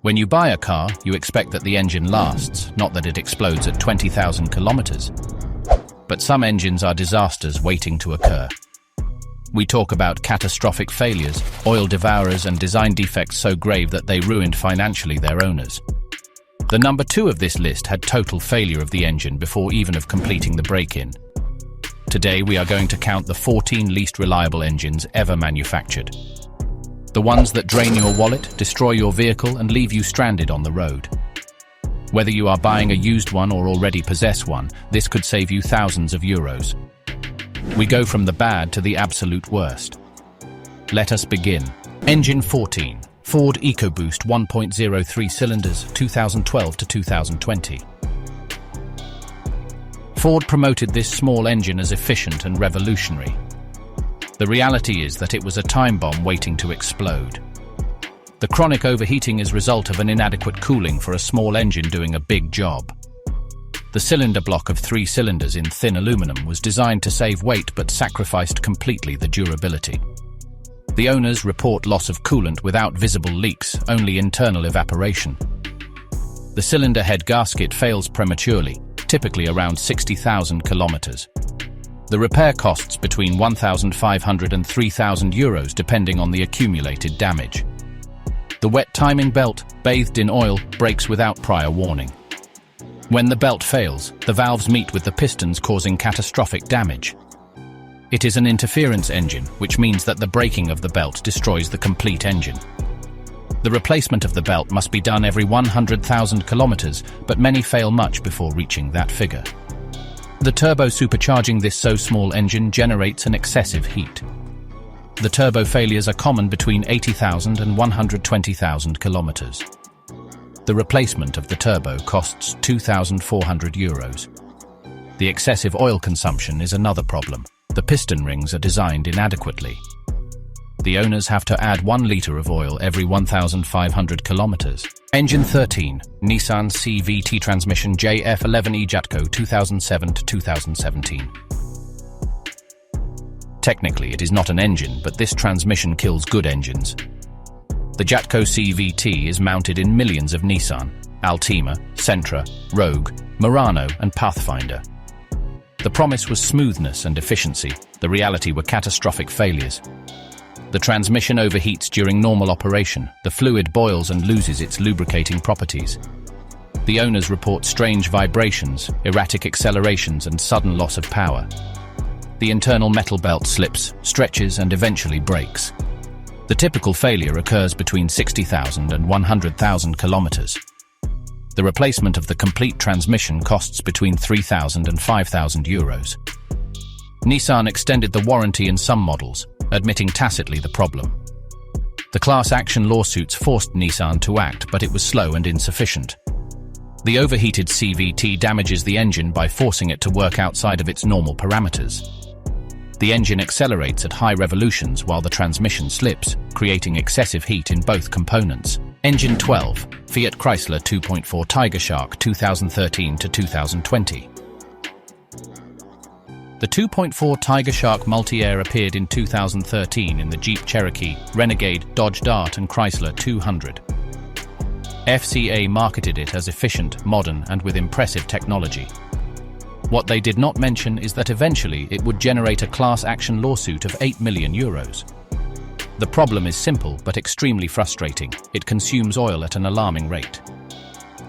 When you buy a car, you expect that the engine lasts, not that it explodes at 20,000 kilometers. But some engines are disasters waiting to occur. We talk about catastrophic failures, oil devourers, and design defects so grave that they ruined financially their owners. The number 2 of this list had total failure of the engine before even of completing the break-in. Today we are going to count the 14 least reliable engines ever manufactured. The ones that drain your wallet, destroy your vehicle, and leave you stranded on the road. Whether you are buying a used one or already possess one, this could save you thousands of euros. We go from the bad to the absolute worst. Let us begin. Engine 14. Ford EcoBoost 1.03 cylinders, 2012 to 2020. Ford promoted this small engine as efficient and revolutionary. The reality is that it was a time bomb waiting to explode. The chronic overheating is a result of an inadequate cooling for a small engine doing a big job. The cylinder block of 3 cylinders in thin aluminum was designed to save weight but sacrificed completely the durability. The owners report loss of coolant without visible leaks, only internal evaporation. The cylinder head gasket fails prematurely, typically around 60,000 kilometers. The repair costs between 1,500 and 3,000 euros depending on the accumulated damage. The wet timing belt, bathed in oil, breaks without prior warning. When the belt fails, the valves meet with the pistons, causing catastrophic damage. It is an interference engine, which means that the breaking of the belt destroys the complete engine. The replacement of the belt must be done every 100,000 kilometers, but many fail much before reaching that figure. The turbo supercharging this so small engine generates an excessive heat. The turbo failures are common between 80,000 and 120,000 kilometers. The replacement of the turbo costs 2,400 euros. The excessive oil consumption is another problem. The piston rings are designed inadequately. The owners have to add 1 liter of oil every 1,500 kilometers. Engine 13, Nissan CVT transmission JF11E Jatco 2007 to 2017. Technically, it is not an engine, but this transmission kills good engines. The Jatco CVT is mounted in millions of Nissan, Altima, Sentra, Rogue, Murano, and Pathfinder. The promise was smoothness and efficiency. The reality were catastrophic failures. The transmission overheats during normal operation. The fluid boils and loses its lubricating properties. The owners report strange vibrations, erratic accelerations, and sudden loss of power. The internal metal belt slips, stretches, and eventually breaks. The typical failure occurs between 60,000 and 100,000 kilometers. The replacement of the complete transmission costs between 3,000 and 5,000 euros. Nissan extended the warranty in some models, admitting tacitly the problem. The class action lawsuits forced Nissan to act, but it was slow and insufficient. The overheated CVT damages the engine by forcing it to work outside of its normal parameters. The engine accelerates at high revolutions while the transmission slips, creating excessive heat in both components. Engine 12, Fiat Chrysler 2.4 Tigershark 2013 to 2020. The 2.4 Tigershark Multi-Air appeared in 2013 in the Jeep Cherokee, Renegade, Dodge Dart, and Chrysler 200. FCA marketed it as efficient, modern, and with impressive technology. What they did not mention is that eventually it would generate a class action lawsuit of 8 million euros. The problem is simple but extremely frustrating. It consumes oil at an alarming rate.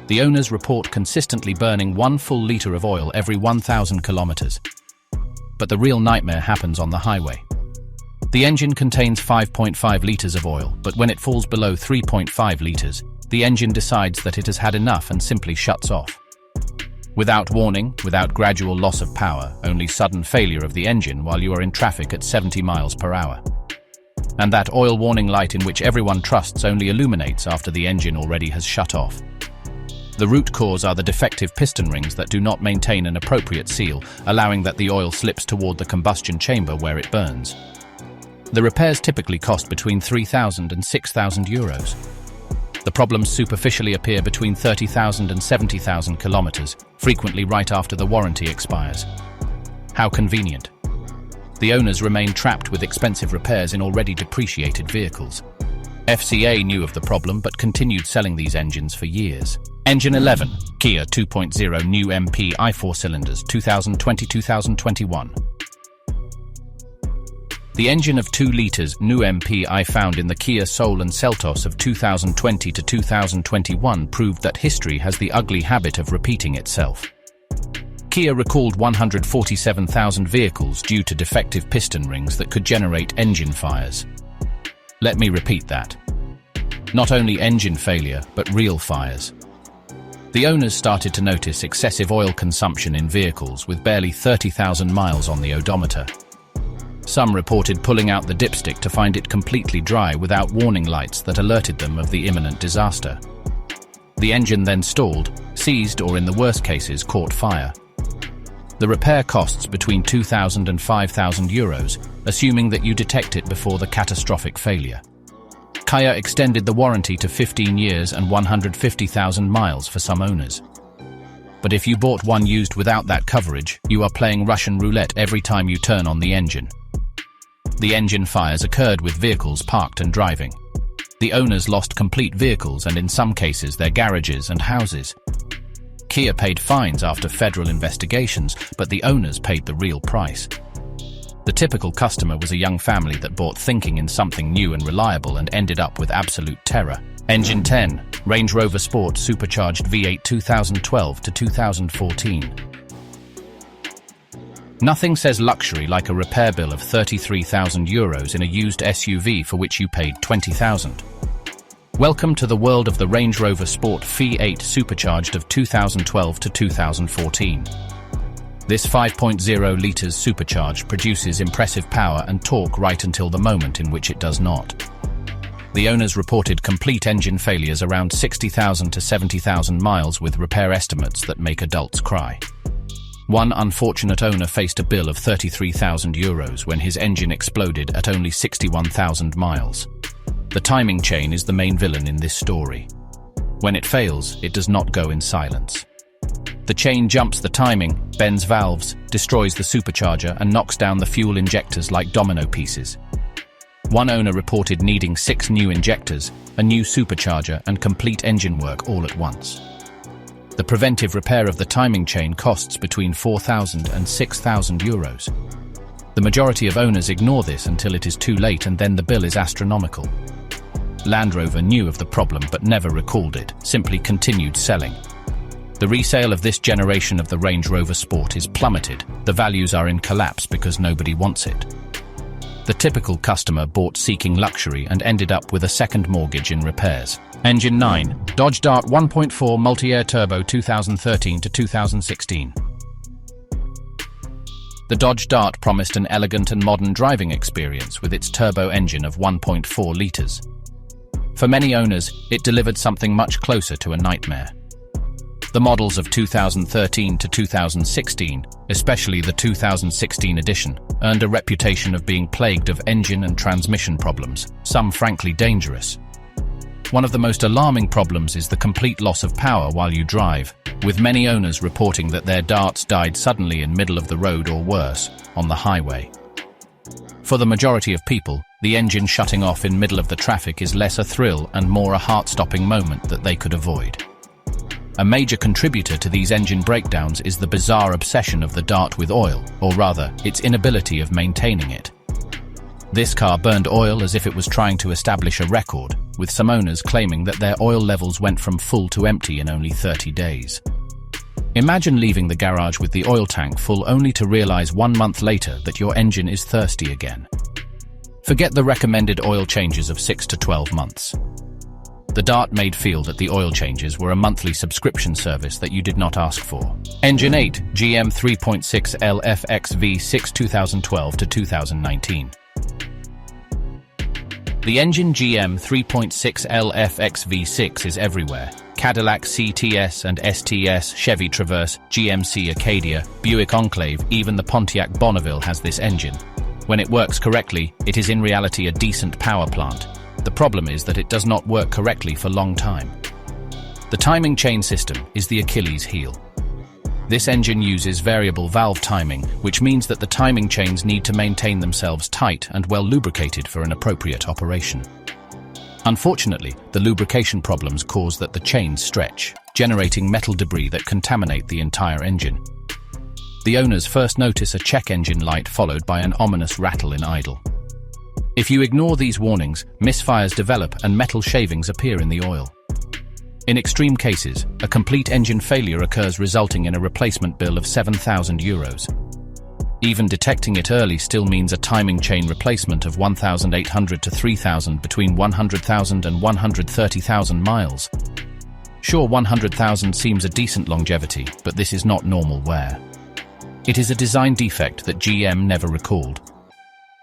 The owners report consistently burning 1 full liter of oil every 1,000 kilometers. But the real nightmare happens on the highway. The engine contains 5.5 liters of oil, but when it falls below 3.5 liters, the engine decides that it has had enough and simply shuts off. Without warning, without gradual loss of power, only sudden failure of the engine while you are in traffic at 70 miles per hour. And that oil warning light in which everyone trusts only illuminates after the engine already has shut off. The root cause are the defective piston rings that do not maintain an appropriate seal, allowing that the oil slips toward the combustion chamber where it burns. The repairs typically cost between 3,000 and 6,000 euros. The problems superficially appear between 30,000 and 70,000 kilometers, frequently right after the warranty expires. How convenient. The owners remain trapped with expensive repairs in already depreciated vehicles. FCA knew of the problem but continued selling these engines for years. Engine 11, Kia 2.0 new MPI 4 cylinders 2020-2021. The engine of 2 litres new MPI found in the Kia Soul and Seltos of 2020 to 2021 proved that history has the ugly habit of repeating itself. Kia recalled 147,000 vehicles due to defective piston rings that could generate engine fires. Let me repeat that. Not only engine failure, but real fires. The owners started to notice excessive oil consumption in vehicles with barely 30,000 miles on the odometer. Some reported pulling out the dipstick to find it completely dry without warning lights that alerted them of the imminent disaster. The engine then stalled, seized, or in the worst cases caught fire. The repair costs between €2,000 and €5,000, assuming that you detect it before the catastrophic failure. Kia extended the warranty to 15 years and 150,000 miles for some owners. But if you bought one used without that coverage, you are playing Russian roulette every time you turn on the engine. The engine fires occurred with vehicles parked and driving. The owners lost complete vehicles and in some cases their garages and houses. Kia paid fines after federal investigations, but the owners paid the real price. The typical customer was a young family that bought thinking in something new and reliable and ended up with absolute terror. Engine 10, Range Rover Sport Supercharged V8 2012 to 2014. Nothing says luxury like a repair bill of €33,000 in a used SUV for which you paid $20,000. Welcome to the world of the Range Rover Sport V8 Supercharged of 2012 to 2014. This 5.0 litres supercharged produces impressive power and torque right until the moment in which it does not. The owners reported complete engine failures around 60,000 to 70,000 miles with repair estimates that make adults cry. One unfortunate owner faced a bill of €33,000 when his engine exploded at only 61,000 miles. The timing chain is the main villain in this story. When it fails, it does not go in silence. The chain jumps the timing, bends valves, destroys the supercharger, and knocks down the fuel injectors like domino pieces. One owner reported needing 6 new injectors, a new supercharger, and complete engine work all at once. The preventive repair of the timing chain costs between €4,000 and €6,000. The majority of owners ignore this until it is too late and then the bill is astronomical. Land Rover knew of the problem but never recalled it, simply continued selling. The resale of this generation of the Range Rover Sport is plummeted. The values are in collapse because nobody wants it. The typical customer bought seeking luxury and ended up with a second mortgage in repairs. Engine 9, Dodge Dart 1.4 Multi-Air Turbo 2013 to 2016. The Dodge Dart promised an elegant and modern driving experience with its turbo engine of 1.4 litres. For many owners, it delivered something much closer to a nightmare. The models of 2013 to 2016, especially the 2016 edition, earned a reputation of being plagued of engine and transmission problems, some frankly dangerous. One of the most alarming problems is the complete loss of power while you drive, with many owners reporting that their Darts died suddenly in middle of the road or worse, on the highway. For the majority of people, the engine shutting off in middle of the traffic is less a thrill and more a heart-stopping moment that they could avoid. A major contributor to these engine breakdowns is the bizarre obsession of the Dart with oil, or rather, its inability of maintaining it. This car burned oil as if it was trying to establish a record, with some owners claiming that their oil levels went from full to empty in only 30 days. Imagine leaving the garage with the oil tank full only to realize 1 month later that your engine is thirsty again. Forget the recommended oil changes of 6 to 12 months. The Dart made feel that the oil changes were a monthly subscription service that you did not ask for. Engine 8, GM 3.6 LFX V6 2012 to 2019. The engine GM 3.6 LFX V6 is everywhere. Cadillac CTS and STS, Chevy Traverse, GMC Acadia, Buick Enclave, even the Pontiac Bonneville has this engine. When it works correctly, it is in reality a decent power plant. The problem is that it does not work correctly for long time. The timing chain system is the Achilles heel. This engine uses variable valve timing, which means that the timing chains need to maintain themselves tight and well lubricated for an appropriate operation. Unfortunately, the lubrication problems cause that the chains stretch, generating metal debris that contaminate the entire engine. The owners first notice a check engine light followed by an ominous rattle in idle. If you ignore these warnings, misfires develop and metal shavings appear in the oil. In extreme cases, a complete engine failure occurs, resulting in a replacement bill of €7,000. Even detecting it early still means a timing chain replacement of 1,800 to 3,000 between 100,000 and 130,000 miles. Sure, 100,000 seems a decent longevity, but this is not normal wear. It is a design defect that GM never recalled.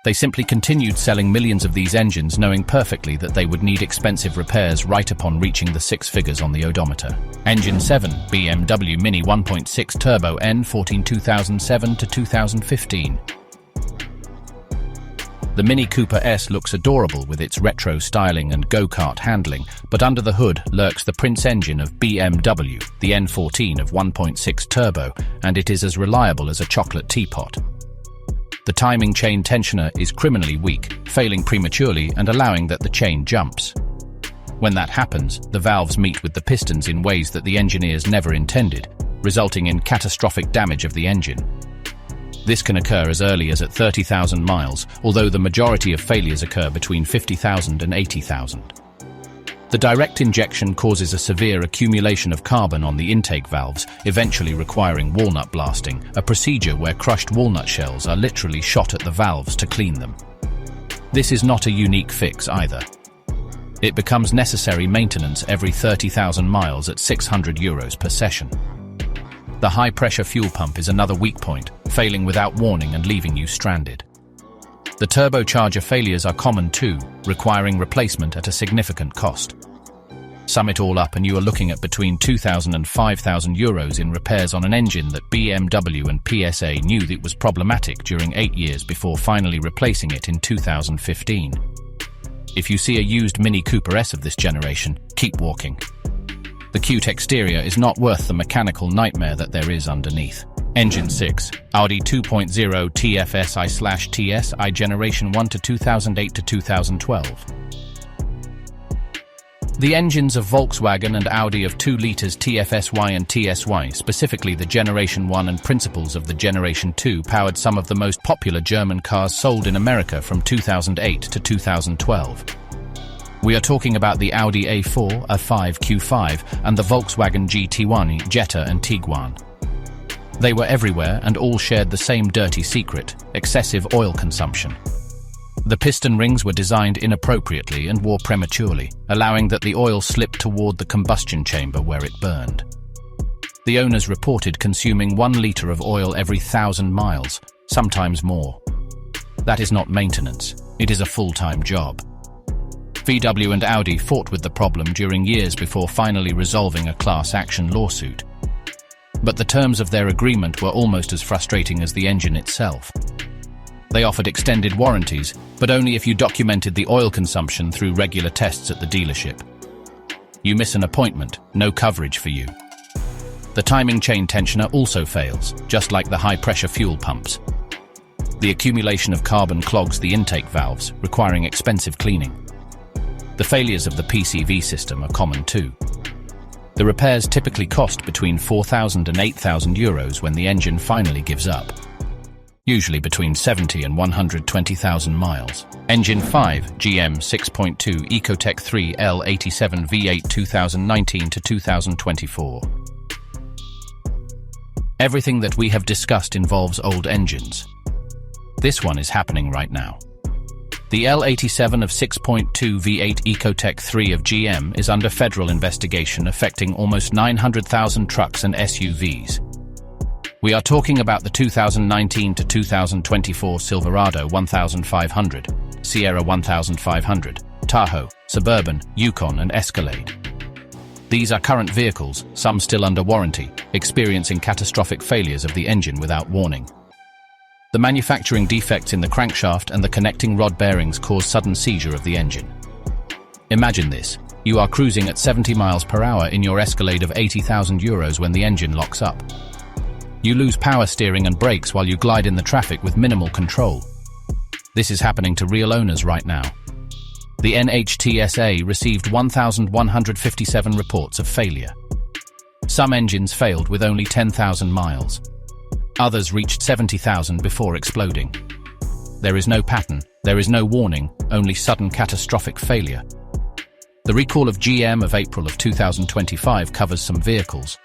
They simply continued selling millions of these engines, knowing perfectly that they would need expensive repairs right upon reaching the six figures on the odometer. Engine 7, BMW Mini 1.6 Turbo N14 2007 to 2015. The Mini Cooper S looks adorable with its retro styling and go-kart handling, but under the hood lurks the Prince engine of BMW, the N14 of 1.6 turbo, and it is as reliable as a chocolate teapot. The timing chain tensioner is criminally weak, failing prematurely and allowing that the chain jumps. When that happens, the valves meet with the pistons in ways that the engineers never intended, resulting in catastrophic damage of the engine. This can occur as early as at 30,000 miles, although the majority of failures occur between 50,000 and 80,000. The direct injection causes a severe accumulation of carbon on the intake valves, eventually requiring walnut blasting, a procedure where crushed walnut shells are literally shot at the valves to clean them. This is not a unique fix either. It becomes necessary maintenance every 30,000 miles at €600 per session. The high-pressure fuel pump is another weak point, failing without warning and leaving you stranded. The turbocharger failures are common too, requiring replacement at a significant cost. Sum it all up and you are looking at between €2,000 and €5,000 in repairs on an engine that BMW and PSA knew that was problematic during 8 years before finally replacing it in 2015. If you see a used Mini Cooper S of this generation, keep walking. The cute exterior is not worth the mechanical nightmare that there is underneath. Engine 6, Audi 2.0 TFSI/TSI Generation 1 to 2008 to 2012. The engines of Volkswagen and Audi of 2 litres TFSI and TSY, specifically the Generation 1 and principles of the Generation 2, powered some of the most popular German cars sold in America from 2008 to 2012. We are talking about the Audi A4, A5 Q5, and the Volkswagen GT1, Jetta and Tiguan. They were everywhere and all shared the same dirty secret: excessive oil consumption. The piston rings were designed inappropriately and wore prematurely, allowing that the oil slip toward the combustion chamber where it burned. The owners reported consuming 1 litre of oil every 1,000 miles, sometimes more. That is not maintenance, it is a full-time job. VW and Audi fought with the problem during years before finally resolving a class action lawsuit. But the terms of their agreement were almost as frustrating as the engine itself. They offered extended warranties, but only if you documented the oil consumption through regular tests at the dealership. You miss an appointment, no coverage for you. The timing chain tensioner also fails, just like the high-pressure fuel pumps. The accumulation of carbon clogs the intake valves, requiring expensive cleaning. The failures of the PCV system are common too. The repairs typically cost between €4,000 and €8,000 when the engine finally gives up. Usually between 70 and 120,000 miles. Engine 5, GM 6.2 EcoTec3 L87 V8 2019 to 2024. Everything that we have discussed involves old engines. This one is happening right now. The L87 of 6.2 V8 EcoTec3 of GM is under federal investigation affecting almost 900,000 trucks and SUVs. We are talking about the 2019 to 2024 Silverado 1500, Sierra 1500, Tahoe, Suburban, Yukon and Escalade. These are current vehicles, some still under warranty, experiencing catastrophic failures of the engine without warning. The manufacturing defects in the crankshaft and the connecting rod bearings cause sudden seizure of the engine. Imagine this. You are cruising at 70 miles per hour in your Escalade of €80,000 when the engine locks up. You lose power steering and brakes while you glide in the traffic with minimal control. This is happening to real owners right now. The NHTSA received 1,157 reports of failure. Some engines failed with only 10,000 miles. Others reached 70,000 before exploding. There is no pattern, there is no warning, only sudden catastrophic failure. The recall of GM of April of 2025 covers some vehicles.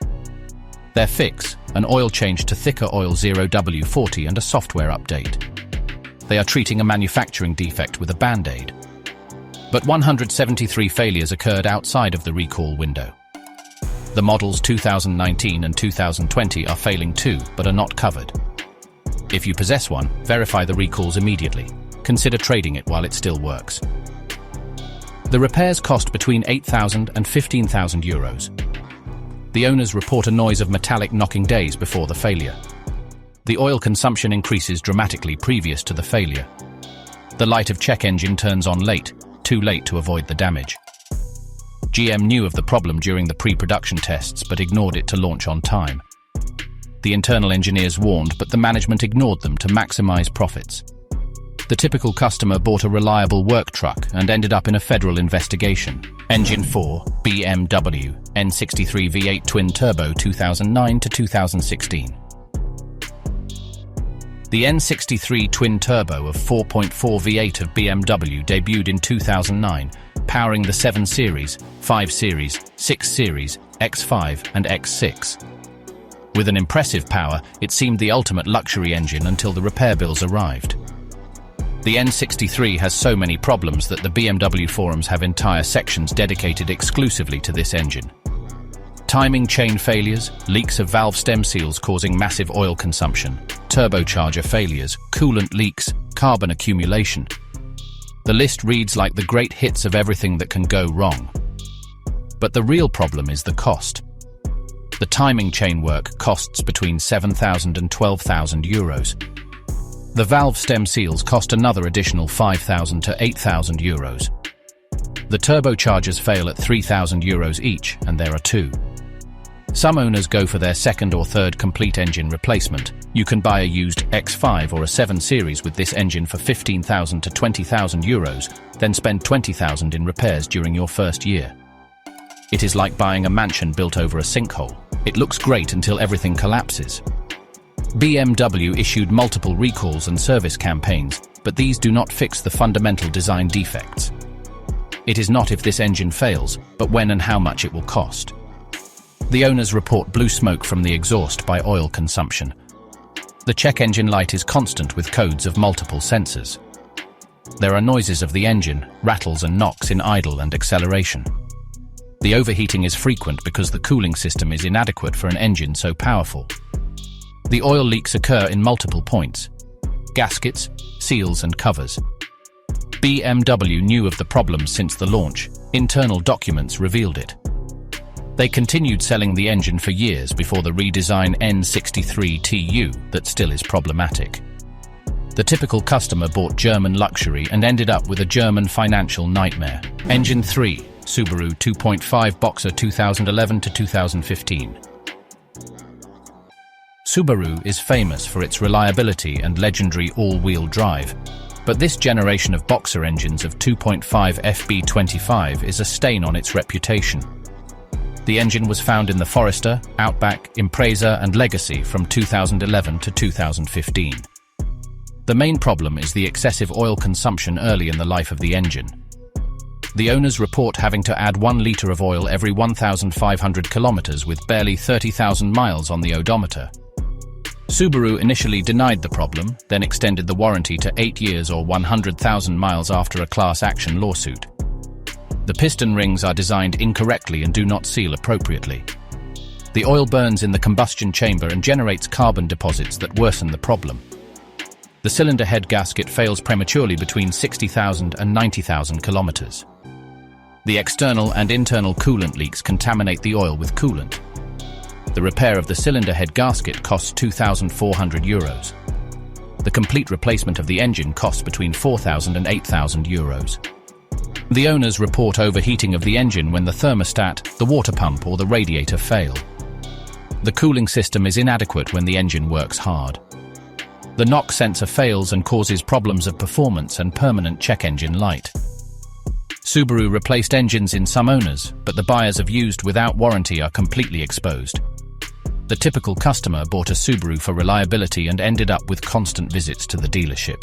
Their fix, an oil change to thicker oil 0W40 and a software update. They are treating a manufacturing defect with a band-aid. But 173 failures occurred outside of the recall window. The models 2019 and 2020 are failing too, but are not covered. If you possess one, verify the recalls immediately. Consider trading it while it still works. The repairs cost between €8,000 and €15,000. The owners report a noise of metallic knocking days before the failure. The oil consumption increases dramatically previous to the failure. The light of check engine turns on late, too late to avoid the damage. GM knew of the problem during the pre-production tests but ignored it to launch on time. The internal engineers warned, but the management ignored them to maximize profits. The typical customer bought a reliable work truck and ended up in a federal investigation. Engine 4, BMW, N63 V8 Twin Turbo 2009 to 2016. The N63 Twin Turbo of 4.4 V8 of BMW debuted in 2009, powering the 7 Series, 5 Series, 6 Series, X5 and X6. With an impressive power, it seemed the ultimate luxury engine until the repair bills arrived. The N63 has so many problems that the BMW forums have entire sections dedicated exclusively to this engine. Timing chain failures, leaks of valve stem seals causing massive oil consumption, turbocharger failures, coolant leaks, carbon accumulation. The list reads like the great hits of everything that can go wrong. But the real problem is the cost. The timing chain work costs between €7,000 and €12,000. The valve stem seals cost another additional €5,000 to €8,000. The turbochargers fail at €3,000 each, and there are 2. Some owners go for their second or third complete engine replacement. You can buy a used X5 or a 7 Series with this engine for €15,000 to €20,000, then spend €20,000 in repairs during your first year. It is like buying a mansion built over a sinkhole. It looks great until everything collapses. BMW issued multiple recalls and service campaigns, but these do not fix the fundamental design defects. It is not if this engine fails, but when and how much it will cost. The owners report blue smoke from the exhaust by oil consumption. The check engine light is constant with codes of multiple sensors. There are noises of the engine, rattles and knocks in idle and acceleration. The overheating is frequent because the cooling system is inadequate for an engine so powerful. The oil leaks occur in multiple points: gaskets, seals and covers. BMW knew of the problem since the launch. Internal documents revealed it. They continued selling the engine for years before the redesign N63TU that still is problematic. The typical customer bought German luxury and ended up with a German financial nightmare. Engine 3, Subaru 2.5 Boxer 2011 to 2015. Subaru is famous for its reliability and legendary all-wheel drive, but this generation of Boxer engines of 2.5 FB25 is a stain on its reputation. The engine was found in the Forester, Outback, Impreza and Legacy from 2011 to 2015. The main problem is the excessive oil consumption early in the life of the engine. The owners report having to add 1 litre of oil every 1,500 kilometers with barely 30,000 miles on the odometer. Subaru initially denied the problem, then extended the warranty to 8 years or 100,000 miles after a class action lawsuit. The piston rings are designed incorrectly and do not seal appropriately. The oil burns in the combustion chamber and generates carbon deposits that worsen the problem. The cylinder head gasket fails prematurely between 60,000 and 90,000 kilometers. The external and internal coolant leaks contaminate the oil with coolant. The repair of the cylinder head gasket costs €2,400. The complete replacement of the engine costs between €4,000 and €8,000. The owners report overheating of the engine when the thermostat, the water pump or the radiator fail. The cooling system is inadequate when the engine works hard. The knock sensor fails and causes problems of performance and permanent check engine light. Subaru replaced engines in some owners, but the buyers of used without warranty are completely exposed. The typical customer bought a Subaru for reliability and ended up with constant visits to the dealership.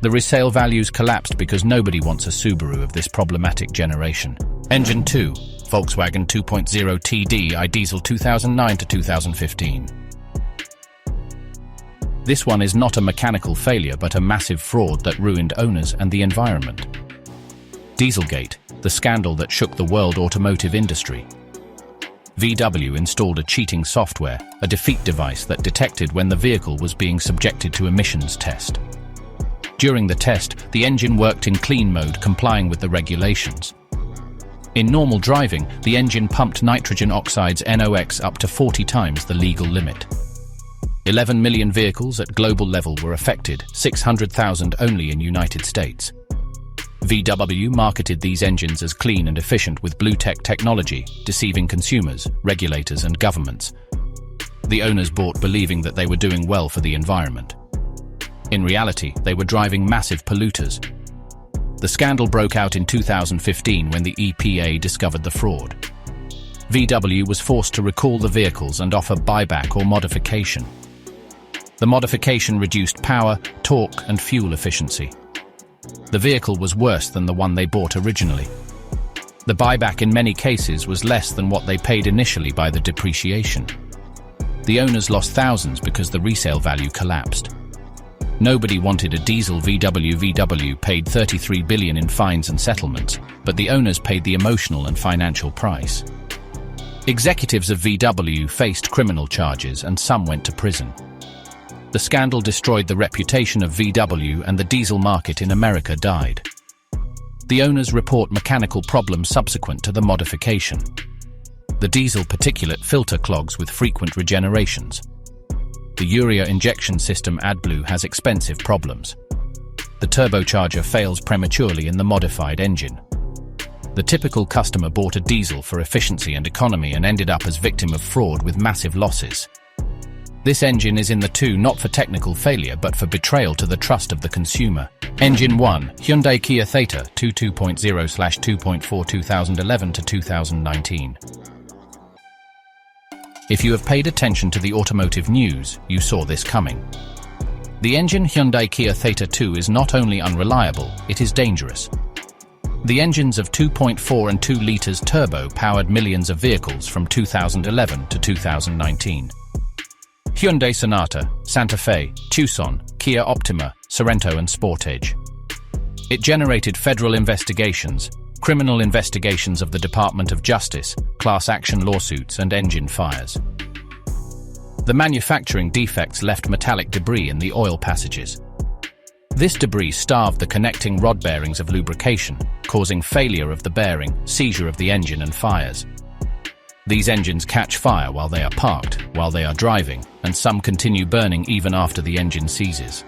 The resale values collapsed because nobody wants a Subaru of this problematic generation. Engine 2, Volkswagen 2.0 TDI Diesel 2009 to 2015. This one is not a mechanical failure but a massive fraud that ruined owners and the environment. Dieselgate, the scandal that shook the world automotive industry. VW installed a cheating software, a defeat device that detected when the vehicle was being subjected to emissions test. During the test, the engine worked in clean mode, complying with the regulations. In normal driving, the engine pumped nitrogen oxides NOx up to 40 times the legal limit. 11 million vehicles at global level were affected, 600,000 only in United States. VW marketed these engines as clean and efficient with blue tech technology, deceiving consumers, regulators and governments. The owners bought believing that they were doing well for the environment. In reality, they were driving massive polluters. The scandal broke out in 2015 when the EPA discovered the fraud. VW was forced to recall the vehicles and offer buyback or modification. The modification reduced power, torque and fuel efficiency. The vehicle was worse than the one they bought originally. The buyback in many cases was less than what they paid initially by the depreciation. The owners lost thousands because the resale value collapsed. Nobody wanted a diesel VW. VW paid $33 billion in fines and settlements, but the owners paid the emotional and financial price. Executives of VW faced criminal charges and some went to prison. The scandal destroyed the reputation of VW and the diesel market in America died. The owners report mechanical problems subsequent to the modification. The diesel particulate filter clogs with frequent regenerations. The urea injection system AdBlue has expensive problems. The turbocharger fails prematurely in the modified engine. The typical customer bought a diesel for efficiency and economy and ended up as victim of fraud with massive losses. This engine is in the 2 not for technical failure but for betrayal to the trust of the consumer. Engine 1, Hyundai Kia Theta II 2.0/2.4 2011 to 2019. If you have paid attention to the automotive news, you saw this coming. The engine Hyundai Kia Theta II is not only unreliable, it is dangerous. The engines of 2.4 and 2 liters turbo powered millions of vehicles from 2011 to 2019. Hyundai Sonata, Santa Fe, Tucson, Kia Optima, Sorento and Sportage. It generated federal investigations, criminal investigations of the Department of Justice, class action lawsuits and engine fires. The manufacturing defects left metallic debris in the oil passages. This debris starved the connecting rod bearings of lubrication, causing failure of the bearing, seizure of the engine and fires. These engines catch fire while they are parked, while they are driving, and some continue burning even after the engine seizes.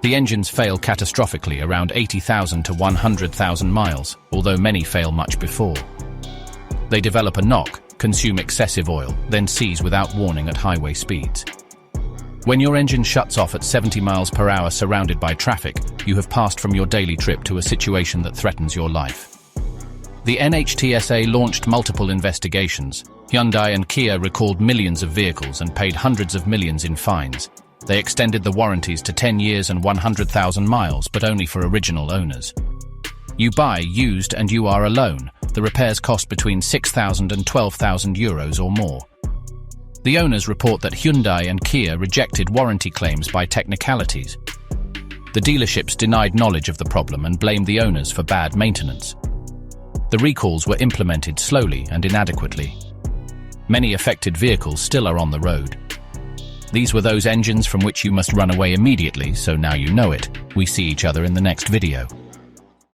The engines fail catastrophically around 80,000 to 100,000 miles, although many fail much before. They develop a knock, consume excessive oil, then seize without warning at highway speeds. When your engine shuts off at 70 miles per hour surrounded by traffic, you have passed from your daily trip to a situation that threatens your life. The NHTSA launched multiple investigations. Hyundai and Kia recalled millions of vehicles and paid hundreds of millions in fines. They extended the warranties to 10 years and 100,000 miles, but only for original owners. You buy used and you are alone. The repairs cost between 6,000 and 12,000 euros or more. The owners report that Hyundai and Kia rejected warranty claims by technicalities. The dealerships denied knowledge of the problem and blamed the owners for bad maintenance. The recalls were implemented slowly and inadequately. Many affected vehicles still are on the road. These were those engines from which you must run away immediately, so now you know it. We see each other in the next video.